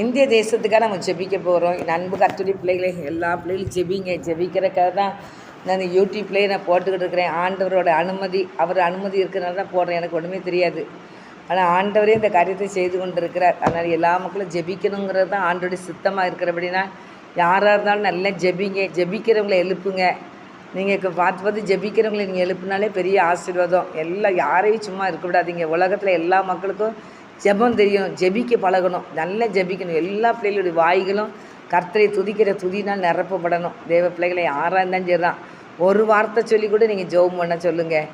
இந்திய தேசத்துக்காக நம்ம ஜெபிக்க போகிறோம். என் அன்பு கர்த்தருடைய பிள்ளைகளே, எல்லா பிள்ளைகளும் ஜெபிங்க. ஜெபிக்கிறதுக்காக தான் நான் இந்த யூடியூப்லேயே நான் போட்டுக்கிட்டு இருக்கிறேன். ஆண்டவரோட அனுமதி, அவர் அனுமதி இருக்கிறனால தான் போடுறேன். எனக்கு ஒன்றுமே தெரியாது. ஆனால் ஆண்டவரே இந்த காரியத்தை செய்து கொண்டு இருக்கிறார். அதனால் எல்லா மக்களும் ஜெபிக்கணுங்கிறது தான் ஆண்டோடைய சித்தமாக இருக்கிறபடினா யாராக இருந்தாலும் நல்லா ஜெபிங்க. ஜெபிக்கிறவங்களை எழுப்புங்க. நீங்கள் இப்போ பார்த்து ஜெபிக்கிறவங்களை நீங்கள் எழுப்புனாலே பெரிய ஆசீர்வாதம். எல்லாம் யாரையும் சும்மா இருக்க விடாதீங்க. உலகத்தில் எல்லா மக்களுக்கும் ஜெபம் தெரியும். ஜெபிக்க பழகணும். நல்லா ஜெபிக்கணும். எல்லா பிள்ளைகளுடைய வாய்களும் கர்த்தரை துதிக்கிற துதினால் நிரப்பப்படணும். தேவ பிள்ளைகளை யாராக இருந்தாலும் சரி தான், ஒரு வார்த்தை சொல்லி கூட நீங்கள் ஜெபம் பண்ண சொல்லுங்கள்.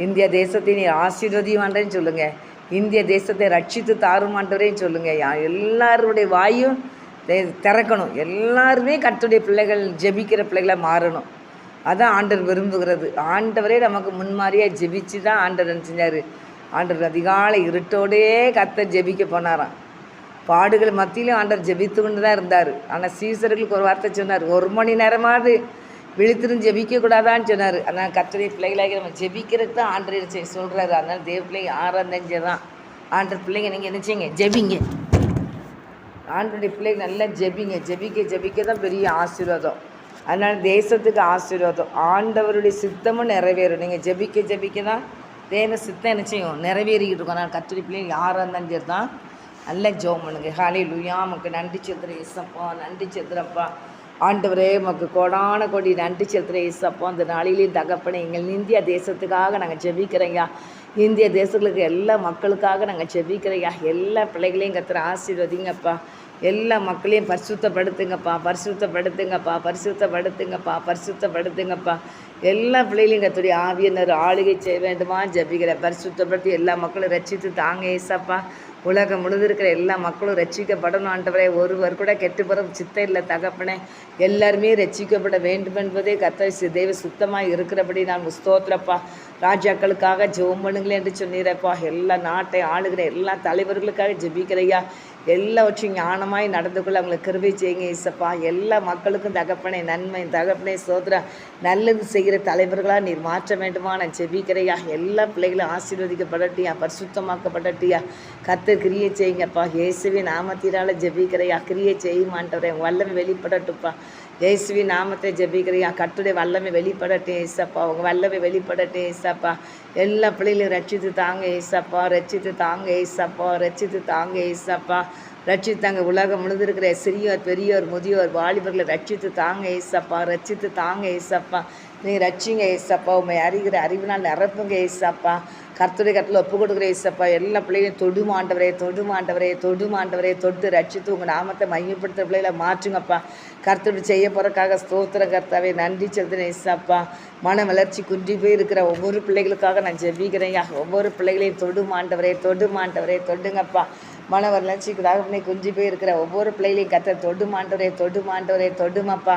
இந்திய தேசத்தை நீ ஆசீர்வதிவான்றேன்னு சொல்லுங்கள். இந்திய தேசத்தை ரட்சித்து தாருமான்றவரையும் சொல்லுங்கள். எல்லாருடைய வாயும் திறக்கணும். எல்லாருமே கர்த்தருடைய பிள்ளைகள், ஜெபிக்கிற பிள்ளைகளாக மாறணும். அதான் ஆண்டவர் விரும்புகிறது. ஆண்டவரே நமக்கு முன்மாதிரியாக ஜெபிச்சு தான் ஆண்டவர் என்ன செஞ்சார். ஆண்டவர் அதிகாலை இருட்டோடே கர்த்தர் ஜெபிக்க போனாராம். பாடுகள் மத்தியிலும் ஆண்டவர் ஜெபித்து கொண்டு தான் இருந்தார். ஆனால் சீசர்களுக்கு ஒரு வார்த்தை சொன்னார், 1 மணி நேரமாவது விழித்திருந்து ஜெபிக்கக்கூடாதான்னு சொன்னார். அதனால் கர்த்தருடைய பிள்ளைகளாகி நம்ம ஜெபிக்கிறதுக்கு தான் ஆண்டவர் சொல்கிறாரு. அதனால் தேவ பிள்ளைங்க ஆராய்ஞ்சே தான் ஆண்டவர் பிள்ளைங்க நீங்கள் என்ன செய்யுங்க, ஜெபிங்க. ஆண்டருடைய பிள்ளைங்க நல்லா ஜெபிங்க. ஜெபிக்க தான் பெரிய ஆசீர்வாதம். அதனால் தேசத்துக்கு ஆசீர்வாதம். ஆண்டவருடைய சித்தமும் நிறைவேறும். நீங்கள் ஜெபிக்க தான் தேவ சித்தம் என்ன செய்யும், நிறைவேறிக்கிட்டு இருக்கோம். நான் கர்த்தருடைய பிள்ளைங்க யாராக இருந்தாலும் சரி தான் நல்லா ஜெபம் பண்ணுங்க. ஹல்லேலூயா. உமக்கு நன்றி செலுத்துகிறேன் இயேசப்பா, நன்றி செலுத்துகிறப்பா. ஆண்டவரே உமக்கு கோடான கோடி நன்றி செலுத்துகிறேன் இயேசப்பா. அந்த நாளிலேயும் தகப்பனே, எங்கள் இந்திய தேசத்துக்காக நாங்கள் ஜெபிக்கிறோங்க. இந்திய தேசங்களுக்கு எல்லா மக்களுக்காக நாங்கள் ஜெபிக்கிறோங்க. எல்லா பிள்ளைகளையும் கர்த்தர் ஆசீர்வதிங்கப்பா. எல்லா மக்களையும் பரிசுத்தப்படுத்துங்கப்பா, பரிசுத்தப்படுத்துங்கப்பா, பரிசுத்தப்படுத்துங்கப்பா, பரிசுத்தப்படுத்துங்கப்பா. எல்லா பிள்ளைகளையும் கர்த்தருடைய ஆவியினர் ஆளுகை செய்ய வேண்டுமா ஜெபிக்கிற. பரிசுத்தப்படுத்தி எல்லா மக்களும் ரட்சித்து தாங்க ஏசப்பா. உலகம் முழுது இருக்கிற எல்லா மக்களும் ரட்சிக்கப்படணும் ஆண்டவரே. ஒருவர் கூட கெட்டுப்போகிற சித்தம் இல்லை தகப்பனே. எல்லாருமே ரட்சிக்கப்பட வேண்டும் என்பதே கர்த்தர் தெய்வ சுத்தமாக இருக்கிறபடி நான் ஸ்தோத்திரப்பா. ராஜாக்களுக்காக ஜெபம் பண்ணுங்களே என்று சொன்னீரப்பா. எல்லா நாட்டை ஆளுகிற எல்லா தலைவர்களுக்காக ஜெபிக்கிறையா. எல்லாவற்றையும் ஞானமாய் நடந்து கொள்ள அவங்களுக்கு கிருபை செய்யுங்க இசப்பா. எல்லா மக்களுக்கும் தகப்பனே நன்மை, தகப்பனே சோதரா நல்லது செய்கிற தலைவர்களாக நீர் மாற்ற வேண்டுமா நான் ஜெபிக்கிறையா. எல்லா பிள்ளைகளும் ஆசீர்வதிக்கப்படட்டியா, பரிசுத்தமாக்கப்படட்டியா. கர்த்தர் கிரியை செய்யுங்கப்பா. இயேசுவின் நாமத்தினால ஜெபிக்கிறையா. கிரியை செய்யுமான்றவரே, வல்லமை வெளிப்படட்டுப்பா. இயேசுவின் நாமத்தை ஜெபிக்கிறையா. கர்த்தருடைய வல்லமை வெளிப்படட்டே ஏசப்பா. உங்கள் வல்லமை வெளிப்படட்டே ஏசப்பா. எல்லா பிள்ளைகளையும் ரட்சித்து தாங்க ஏசப்பா. ரட்சித்து தாங்க ஏசப்பா. ரட்சித்து தாங்க ஏசப்பா. ரட்சித்தாங்க. உலகம் முழுது இருக்கிற சிறியோர், பெரியோர், முதியோர், வாலிபர்களை ரட்சித்து தாங்க ஏசப்பா. ரட்சித்து தாங்க ஏசப்பா. நீங்கள் ரட்சிங்க ஏசப்பா. உண்மை அறிகிற அறிவினால் நிரப்புங்க ஏசப்பா. கர்த்தருடைய கருத்தில் ஒப்பு கொடுக்குற ஏசப்பா. எல்லா பிள்ளைகளையும் தொடுமாண்டவரே, தொடுமாண்டவரே, தொடுமாண்டவரே, தொட்டு ரட்சித்து உங்கள் நாமத்தை மையப்படுத்துகிற பிள்ளைகளை மாற்றுங்கப்பா. கர்த்தர் செய்ய போகிறக்காக ஸ்தோத்திர கர்த்தாவே. நன்றி செலுத்தினேன் ஏசப்பா. மன வளர்ச்சி குன்றி போய் இருக்கிற ஒவ்வொரு பிள்ளைகளுக்காக நான் ஜெபிக்கிறேன்யா. ஒவ்வொரு பிள்ளைகளையும் தொடுமாண்டவரே, தொடுமாண்டவரே, தொடுங்கப்பா. மன வளர்ச்சிக்காக குஞ்சு போய் இருக்கிற ஒவ்வொரு பிள்ளைகளையும் கர்த்தர் தொடுமாண்டவரே, தொடுமாண்டவரே, தொடுமாப்பா.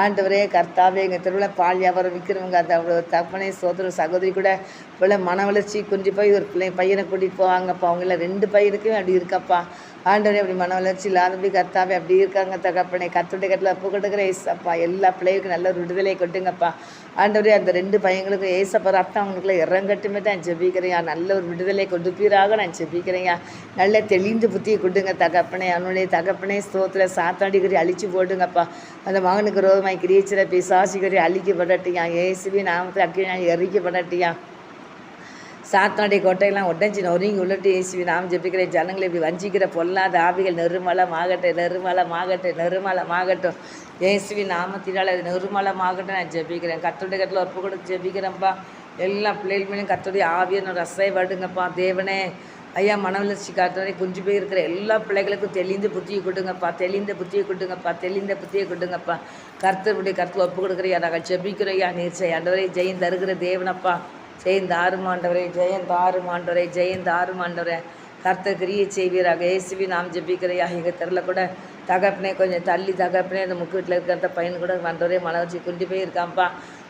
ஆண்டவரே கர்த்தாவே, எங்கள் திருவிழா பால் வியாபாரம் விற்கிறவங்க அந்த அவ்வளோ தப்பனே சோதர சகோதரி கூட பிள்ளை மன வளர்ச்சி குஞ்சு போய் ஒரு பையனை கூட்டிகிட்டு போவாங்கப்பா. அவங்கள 2 பையனுக்குமே அப்படி இருக்கப்பா. ஆண்டவரே அப்படி மன வளர்ச்சி இல்லாதபடி கர்த்தாவே அப்படி இருக்காங்க தகப்பனே. கர்த்தருடைய கட்டில் ஒப்பு கொடுக்குற ஏசப்பா. எல்லா பிள்ளைகளுக்கும் நல்ல ஒரு விடுதலை கொட்டுங்கப்பா. ஆண்டவரே அந்த 2 பையங்களுக்கும் ஏசப்பா ரத்தம் அவங்களுக்குள்ள இறங்கட்டுமே தான் ஜெபிக்கிறேன். நல்ல ஒரு விடுதலை கொடுப்பீராக நான் ஜெபிக்கிறேன். நல்ல தெளிந்து புத்தியை கொடுங்க தகப்பனே. அவனுடைய தகப்பனே ஸ்தோத்திர சாத்தாடிக்கறி அழிச்சு போடுங்கப்பா. அந்த மகனுக்கு ரோகமாய் கிரியச்சிற பிசாசிக்கறி அழிக்கப்படட்டியா. இயேசுவின் நாமத்தில் அக்கினால் எரிக்கப்படட்டியா. சாத்தானுடைய கோட்டையெல்லாம் உடஞ்சி நொறுங்கி உள்ளட்டு இயேசுவின் நாம் ஜெபிக்கிறேன். ஜனங்களை இப்படி வஞ்சிக்கிற பொல்லாத ஆவிகள் நிர்மலமாகட்டும், நிர்மலமாகட்டும், நிர்மலமாகட்டும். இயேசுவின் நாமத்தினால் அது நிர்மலமாகட்டும் நான் ஜெபிக்கிறேன். கர்த்தருடைய கட்டில் ஒப்பு கொடுத்து ஜெபிக்கிறேன்ப்பா. எல்லா பிள்ளைகளுமே கர்த்தருடைய ஆவியை ரசை வடுங்கப்பா. தேவனே ஐயா, மன வளர்ச்சி காட்டுறதை குஞ்சு போய் இருக்கிற எல்லா பிள்ளைகளுக்கும் தெளிந்த புத்தியை கொடுங்கப்பா. தெளிந்த புத்தியை கொடுங்கப்பா. தெளிந்த புத்தியை கொடுங்கப்பா. கர்த்தருடைய கருத்தில் ஒப்பு கொடுக்குறையா. நாங்கள் ஜெபிக்கிறோயா. நீர் ஆண்டவரே ஜெயம் தருகிற தேவனப்பா. ஜெயந்தாருமாண்டவரே, ஜெயந்தாருமாண்டவரே, ஜெயந்தாருமாண்டவரே. கர்த்தர் கிரியை செய்வீராக. இயேசுவி நாம் ஜெபிக்கிறையா. எங்கள் தெருவில் கூட தகப்பனே கொஞ்சம் தள்ளி தகப்பனே அந்த முக்கு வீட்டில் இருக்கிற அந்த பையன் கூட வந்தவரே மன வச்சு கொண்டு போயிருக்கான்ப்பா.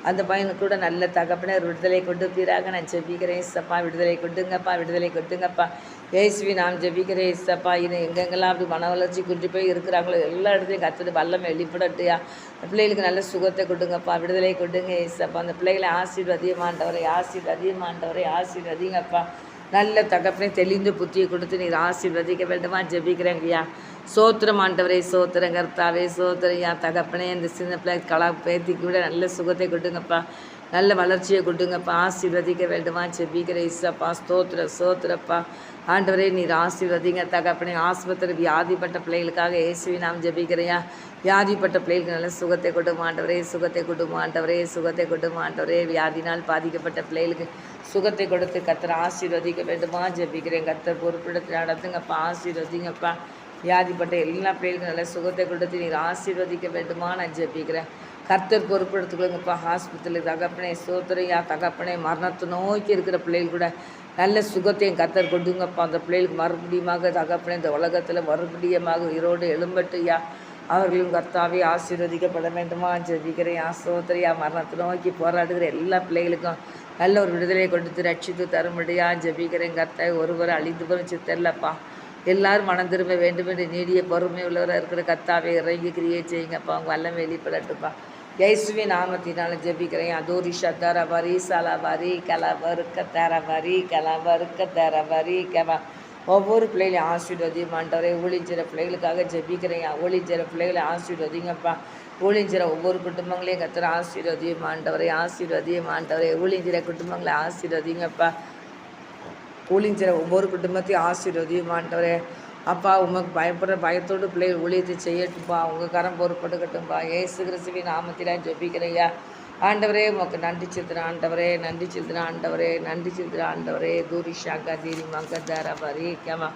அந்த பையனுக்கு கூட நல்ல தகப்பனே ஒரு விடுதலை கொண்டு போயிறாங்க நான் ஜெபிக்கிறேன் ஏசப்பா. விடுதலை கொட்டுங்கப்பா, விடுதலை கொட்டுங்கப்பா. இயேசுவி நாம் ஜெபிக்கிறேன் ஏசப்பா. இது எங்கெங்கெல்லாம் அப்படி மன வளர்ச்சி கொண்டு போய் இருக்கிறாங்களோ எல்லா இடத்துலையும் கர்த்தர் வல்லமை வெளிப்படட்டியா. பிள்ளைகளுக்கு நல்ல சுகத்தை கொடுங்கப்பா, விடுதலை கொடுங்க ஏசப்பா. அந்த பிள்ளைகளை ஆசீர்வதியமாண்டவரை, ஆசீர்வதியமாண்டவரை, ஆசீர்வதிங்கப்பா. நல்ல தகப்பனை தெளிந்து புத்தியை கொடுத்து நீர் ஆசீர்வதிக்க வேண்டுமா ஜெபிக்கிறேங்கய்யா. சோத்திரம் ஆண்டவரே, சோத்திரம் கர்த்தாவே, சோத்திரையா தகப்பனே. இந்த சின்ன பிள்ளை பேத்திக்கு விட நல்ல சுகத்தை கொடுங்கப்பா, நல்ல வளர்ச்சியை கொடுங்கப்பா, ஆசீர்வதிக்க வேண்டுமா ஜெபிக்கிறேன் இசப்பா. சோத்திரப்பா ஆண்டவரே, நீர் ஆசீர்வதிங்க தகப்பனே. ஆஸ்பத்திரி வியாதிப்பட்ட பிள்ளைகளுக்காக இயேசுவை நாம் ஜெபிக்கிறையா. வியாதிப்பட்ட பிள்ளைகளுக்கு நல்ல சுகத்தை கொடுமா ஆண்டவரே, சுகத்தை கொடுமா ஆண்டவரே, சுகத்தை கொடுமா ஆண்டவரே. வியாதினால் பாதிக்கப்பட்ட பிள்ளைகளுக்கு சுகத்தை கொடுத்து கர்த்தர் ஆசீர்வதிக்க வேண்டுமா ஜெபிக்கிறேன். கர்த்தர் பொறுப்பிடத்தில் நடத்துங்கப்பா, ஆசீர்வதிங்கப்பா. வியாதிப்பட்ட எல்லா பிள்ளைகளுக்கும் நல்ல சுகத்தை கொடுத்து நீர் ஆசீர்வதிக்க வேண்டுமா நான் ஜெபிக்கிறேன். கர்த்தர் பொறுப்பெடுத்துக்கொள்ளுங்கப்பா. ஹாஸ்பிட்டலுக்கு தகப்பனே, சோத்திரையா தகப்பனே. மரணத்தை நோக்கி இருக்கிற பிள்ளைகள் கூட நல்ல சுகத்தையும் கர்த்தர் கொடுங்கப்பா. அந்த பிள்ளைகளுக்கு மறுபடியுமாக தகப்பனே இந்த உலகத்தில் மறுபடியுமாக உயிரோடு எழும்பட்டுயா. அவர்களும் கர்த்தாவே ஆசீர்வதிக்கப்பட வேண்டுமா ஜெபிக்கிறேன். சோத்திரையா மரணத்தை நோக்கி போராடுகிற எல்லா பிள்ளைகளுக்கும் நல்ல ஒரு விடுதலை கொடுத்து ரட்சித்து தரும்படியா ஜெபிக்கிறேன். கர்த்தாவே ஒருவரை அழிந்து போகிற சித்தர்லப்பா. எல்லாரும் மனம் திரும்ப வேண்டும் என்று நீடிய பொறுமை உள்ளவராக இருக்கிற கர்த்தாவே இறங்கி கிரியை செய்யுங்கப்பா. அவங்க வல்லம் வெளிப்படட்டுப்பா. இயேசுவே நாமத்தினாலும் ஜெபிக்கிறேன். அதோரிஷா தரவரி சலவரி கலவருக்க தரவரி கலவருக்க தரவரி கவா. ஒவ்வொரு பிள்ளைகளையும் ஆசீர்வதியும் ஆண்டவரே. ஊழிஞ்சிற பிள்ளைகளுக்காக ஜெபிக்கிறேன். ஊழிஞ்சிற பிள்ளைகளை ஆசீர்வதிங்கப்பா. ஊழிஞ்சிற ஒவ்வொரு குடும்பங்களையும் கர்த்தர் ஆசீர்வதியும் ஆண்டவரே, ஆசீர்வதியும் ஆண்டவரே. ஊழிஞ்சிற குடும்பங்களை ஆசீர்வதிங்கப்பா. ஊழிஞ்சிற ஒவ்வொரு குடும்பத்தையும் ஆசீர்வதியும் ஆண்டவரே. அப்பா உமக்கு பயப்படுற பயத்தோடு பிள்ளைகள் ஊழியத்தை செய்யட்டும்பா. உங்கள் கரம் பொறுப்படுக்கட்டும்பா. இயேசு கிறிஸ்துவின் நாமத்தில் ஜெபிக்கிறையா. ஆண்டவரே உமக்கு நன்றி செலுத்துகிறேன் ஆண்டவரே, நன்றி செலுத்துகிறேன் ஆண்டவரே, நன்றி செலுத்துகிறேன் ஆண்டவரே. தூரிஷாக்கா தீரி மங்கதாரபரி கமா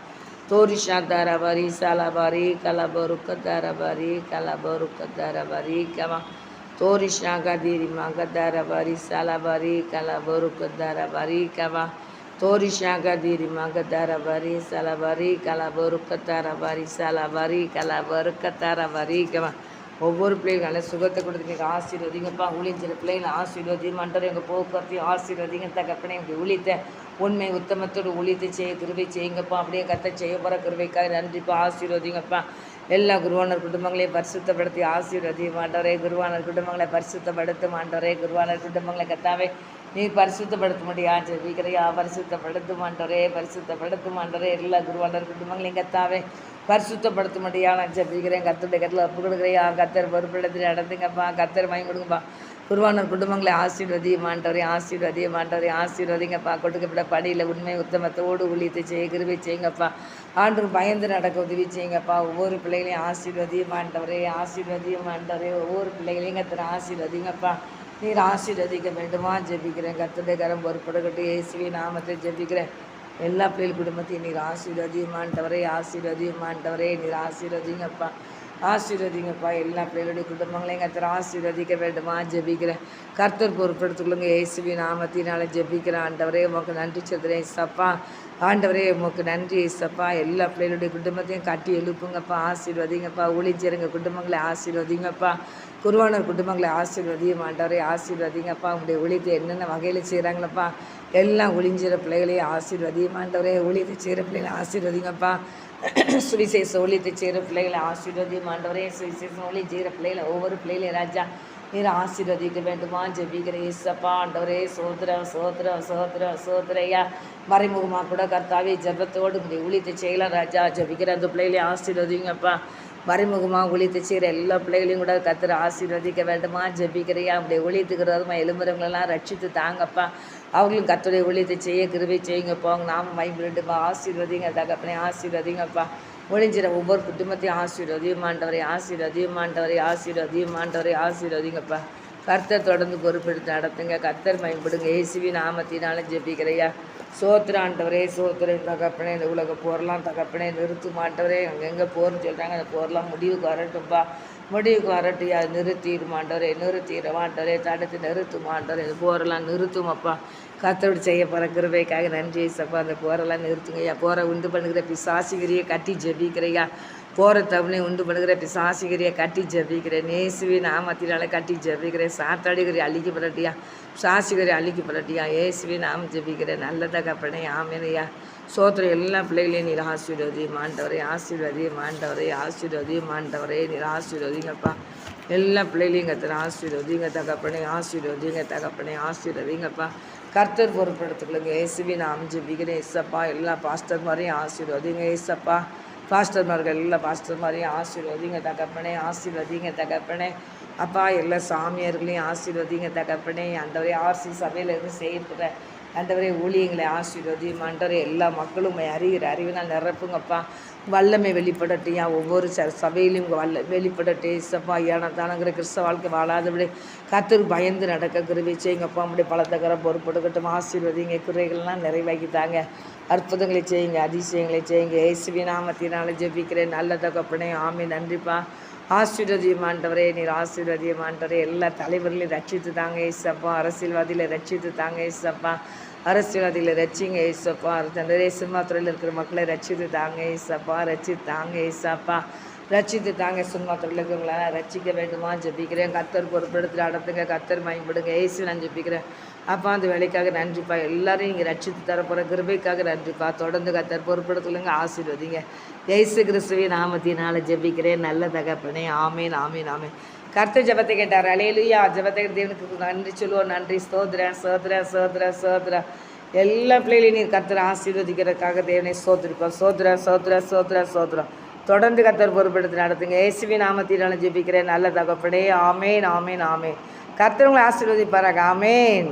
தோரிஷா தாரபரி சலபரி கலபருக்க தாரபரி கலபருக்க தாரபரி கமா தோரிஷாக்கா தீரி மங்கதாரபரி சலபரி கலபருக்க தாரபரி கமா தோரிஷாக தீரி மகதாரபரி சலபரி கலபருக்கத்தாரபரி சலபரி கலபருக்கத்தாரபரி கவா. ஒவ்வொரு பிள்ளைகளும் நல்ல சுகத்தை கொடுத்து நீங்கள் ஆசீர்வதிங்கப்பா. ஊழியஞ்சிற பிள்ளைகளை ஆசீர்வதியும் ஆண்டவரே. எங்கள் போக்குவரத்தையும் ஆசீர்வதிங்க தகப்பனே. எங்கள் ஊழியத்தை உண்மை உத்தமத்தோடு ஊழியத்தை செய்ய கிருபை செய்யுங்கப்பா. அப்படியே கத்த செய்ய போகிற கிருபைக்காக நன்றிப்பா. ஆசீர்வதிங்கப்பா. எல்லா குருவானர் குடும்பங்களையும் பரிசுத்தப்படுத்தி ஆசீர்வதியும் ஆண்டவரே. குருவானர் குடும்பங்களை பரிசுத்தப்படுத்தும் ஆண்டவரே. குருவானர் குடும்பங்களை கத்தாவே நீ பரிசுத்தப்படுத்த முடியா ஜெபிக்கிறையா. பரிசுத்தப்படுத்தும் ஆண்டவரே, பரிசுத்தப்படுத்தும் ஆண்டவரே. எல்லா குருவானர் குடும்பங்களையும் கத்தாவே பரிசுத்தப்படுத்த முடியா நான் ஜெபிக்கிறேன். கர்த்தருடைய கத்தில் ஒப்பு கொடுக்குறையா. கர்த்தர் பொறுப்பிடத்தில் நடந்துங்கப்பா. கர்த்தர் வாங்கி கொடுங்கப்பா. குருவானர் குடும்பங்களை ஆசீர்வதியும் ஆண்டவரே, ஆசீர்வதியும் ஆண்டவரே, ஆசீர்வதிங்கப்பா. கொடுக்கப்பட்ட பணியில் உண்மை உத்தமத்தோடு ஊழியத்தை செய்ய கிருபை செய்யுங்கப்பா. ஆண்டு பயந்து நடக்க உதவி செய்யுங்கப்பா. ஒவ்வொரு பிள்ளைகளையும் ஆசீர்வதியும் ஆண்டவரே, ஆசீர்வதியும் ஆண்டவரே. ஒவ்வொரு பிள்ளைகளையும் கர்த்தர் ஆசீர்வதிங்கப்பா. நீர் ஆசீர்வதிக்க வேண்டுமா ஜெபிக்கிறேன். கர்த்தருடைய கரம் பொறுப்படுக்கட்டும். இயேசுவின் நாமத்தை ஜெபிக்கிறேன். எல்லா பிள்ளைகள் குடும்பத்தையும் நீர் ஆசீர்வதியும் ஆண்டவரே, ஆசீர்வதியும் ஆண்டவரே. நீர் ஆசீர்வதிங்கப்பா, ஆசீர்வதிங்கப்பா. எல்லா பிள்ளைகளுடைய குடும்பங்களையும் கர்த்தர் ஆசீர்வதிக்க வேண்டுமா ஜெபிக்கிறேன். கர்த்தர் பொறுப்படுத்துக்கொள்ளுங்க. இயேசுவின் நாமத்தினால ஜெபிக்கிறேன் ஆண்டவரே. உமக்கு நன்றி செலுத்துகிறேன் இசப்பா. ஆண்டவரே உமக்கு நன்றி இசப்பா. எல்லா பிள்ளைகளுடைய குடும்பத்தையும் கட்டி எழுப்புங்கப்பா. ஆசீர்வதிங்கப்பா. ஊழியருங்க குடும்பங்களை ஆசீர்வதிங்கப்பா. குருவானர் குடும்பங்களை ஆசீர்வதியும் ஆண்டவரே, ஆசீர்வதிங்கப்பா. உங்களுடைய ஊழியத்தை என்னென்ன வகையில் செய்கிறாங்களப்பா எல்லாம் ஒளிஞ்சிற பிள்ளைகளையும் ஆசீர்வதியும் ஆண்டவரே. ஊழியத்தை செய்கிற பிள்ளைகளை ஆசீர்வதிங்கப்பா. சுவிசேஷ ஊழியத்தை செய்கிற பிள்ளைகளை ஆசீர்வதியும் ஆண்டவரே. சுவிசேஷம் ஊழியம் செய்கிற பிள்ளைகளை ஒவ்வொரு பிள்ளைகளையும் ராஜா நீர் ஆசீர்வதிக்க வேண்டுமா ஜெபிக்கிற இயேசப்பா. ஆண்டவரே சோத்திரம் சோத்திரம் சோத்திரம் சோத்திரையா. மறைமுகமாக கூட கர்த்தாவே ஜெபத்தோடு உங்களுடைய ஊழியத்தை செய்யலாம் ராஜா. ஜெபிக்கிற அந்த பிள்ளைகளையும் ஆசீர்வதிங்கப்பா. மறைமுகமாக ஊழியத்தை செய்கிற எல்லா பிள்ளைகளையும் கூட கர்த்தர் ஆசீர்வதிக்க வேண்டுமா ஜெபிக்கிறையா. அவங்களுடைய ஊழியத்துக்கிறதுமா எலும்புறவங்களெல்லாம் ரட்சித்து தாங்கப்பா. அவங்களும் கர்த்தருடைய ஊழியத்தை செய்ய கிருபை செய்யுங்கப்பா. அவங்க நாம மகிமைப்படட்டும்பா. ஆசீர்வதிங்க தகப்பனே, ஆசீர்வதிங்கப்பா. ஒளிஞ்சிற ஒவ்வொரு குடும்பத்தையும் ஆசீர்வதியும் ஆண்டவரே, ஆசீர்வதியும் ஆண்டவரே, ஆசீர்வதியும் ஆண்டவரே, ஆசீர்வதிங்கப்பா. கர்த்தர் தொடர்ந்து பொறுப்பெடுத்து நடத்துங்க. கர்த்தர் மகிமைப்படுங்க. இயேசுவின் நாமத்தினாலும் ஜெபிக்கிறையா. சோத்திர ஆண்டவரே, சோத்திரம் தகப்பனே. இந்த உலக போரெல்லாம் தகப்பனே நிறுத்தும் ஆண்டவரே. அங்கெங்கே போர்னு சொல்கிறாங்க, அந்த போரெல்லாம் முடிவுக்கு வரட்டும்பா. முடிவுக்கு வரட்டியா நிறுத்திடுமாண்டவரே, நிறுத்திடுமாண்டவரே. தடுத்து நிறுத்துமாண்டவரே. இந்த போரெல்லாம் நிறுத்துமப்பா. கர்த்தரோடு செய்ய போகிற கிருபைக்காக நன்றி ஏசப்பா. அந்த போரெல்லாம் நிறுத்துங்கய்யா. போரை உண்டு பண்ணுகிற பிசாசிகரியை கட்டி ஜெபிக்கிறையா. போகிற தவணை உண்டு பண்ணுகிற பிசாசிகரியை கட்டி ஜெபிக்கிறேன். இயேசுவின் நாமத்தினால கட்டி ஜெபிக்கிறேன். சாத்தாடிகரை அழிக்கப்படட்டியா, சாசிகரை அழிக்கப்படட்டியா. இயேசுவின் நாமம் ஜெபிக்கிறேன். நல்ல தகப்பனே, ஆமெனையா. சோத்திரம் எல்லா பிள்ளைகளையும் நீர் ஆசீர்வதியும் ஆண்டவரே, ஆசீர்வதியும் ஆண்டவரே, ஆசீர்வதியும் ஆண்டவரே. நீர் ஆசீர்வதிங்கப்பா. எல்லா பிள்ளைகளையும் கர்த்தர் ஆசீர்வதிங்க தகப்பனே, ஆசீர்வதிங்க தகப்பனே, ஆசீர்வதிங்கப்பா. கர்த்தர் பொறுப்படுத்திக்கொள்ளுங்க. இயேசுவின் நாமம் ஜெபிக்கிறேன் ஏசப்பா. எல்லா பாஸ்டர்மாரையும் ஆசீர்வதிங்க ஏசப்பா. பாஸ்டர்மார்கள் எல்லா பாஸ்டர்மாரையும் ஆசீர்வதிங்க தகப்பனே, ஆசீர்வதிங்க தகப்பனே. அப்பா எல்லா சாமியார்களையும் ஆசீர்வதிங்க தகப்பனே. ஆண்டவரே ஆர்சி சபையிலிருந்து செய்கிற ஆண்டவரே ஊழியங்களை ஆசீர்வதியும் ஆண்டவரே. எல்லா மக்களும் அறிகிற அறிவினால் நிரப்புங்கப்பா. வல்லமை வெளிப்படட்டையா ஒவ்வொரு சபையிலையும் வெளிப்படட்டே ஏசப்பா. ஏனத்தானங்கிற கிறிஸ்தவ வாழ்க்கை வாழாதபடி கர்த்தருக்கு பயந்து நடக்க கிருபை செய்யுங்கப்பா. நம்முடைய பலத்தக்கரை பொறுப்படுக்கட்டும். ஆசீர்வதிங்க. குறைகள்லாம் நிறைவாக்கித்தாங்க. அற்புதங்களை செய்யுங்க, அதிசயங்களை செய்யுங்க. இயேசுவின் நாமத்தினால ஜெபிக்கிறேன் நல்ல தகப்பனே. ஆமென். நன்றிப்பா. ஆசீர்வதியும் ஆண்டவரே, நீர் ஆசீர்வதியும் ஆண்டவரே. எல்லா தலைவர்களையும் ரட்சித்து தாங்க ஏசப்பா. அரசியல்வாதிகளை ரட்சித்து தாங்க ஏசப்பா. அரசியல்வாதிகளை ரட்சிங்க ஏசப்பா. தண்டரே சிம்மாத்துறையில் இருக்கிற மக்களை ரட்சித்து தாங்க ஏசப்பா. ரட்சித்து தாங்க ஏசப்பா. ரட்சித்து தாங்க. சிம்மாத்துறையில் இருக்கிறவங்களால ரட்சிக்க வேண்டுமா ஜெபிக்கிறேன். கர்த்தர் பொறுப்படுத்தி நடத்துங்க. கர்த்தர் மயன்படுங்க. ஏசு நான் ஜெபிக்கிறேன் அப்பா. அந்த வேலைக்காக நன்றிப்பா. எல்லாரையும் இங்கே ரட்சித்து தரப்போகிற கிருபைக்காக நன்றிப்பா. தொடர்ந்து கர்த்தர் பொறுப்படுத்துங்க. ஆசீர்வதிங்க. இயேசு கிறிஸ்துவின் நாமத்தினால ஜெபிக்கிறேன் நல்ல தகப்பனே. ஆமேன் ஆமேன் ஆமேன். கர்த்தர் ஜெபத்தை கேட்டார். அல்லேலூயா. ஜெபத்தை தேவனுக்கு நன்றி சொல்லுவோம். நன்றி. ஸ்தோத்திரம் ஸ்தோத்திரம் ஸ்தோத்திரம் ஸ்தோத்திரம். எல்லா பிள்ளைகளையும் நீர் கர்த்தர் ஆசீர்வதிக்கிறதுக்காக தேவனை ஸ்தோத்திரிப்போம். ஸ்தோத்திரம் ஸ்தோத்திரம் ஸ்தோத்திரம் ஸ்தோத்திரம். தொடர்ந்து கர்த்தர் பொறுப்படுத்தி நடத்துங்க. இயேசுவின் நாமத்தினால ஜெபிக்கிறேன் நல்ல தகப்பனே. ஆமேன் ஆமேன் ஆமேன். கர்த்தர் உங்களை ஆசீர்வதிப்பாராக. ஆமேன்.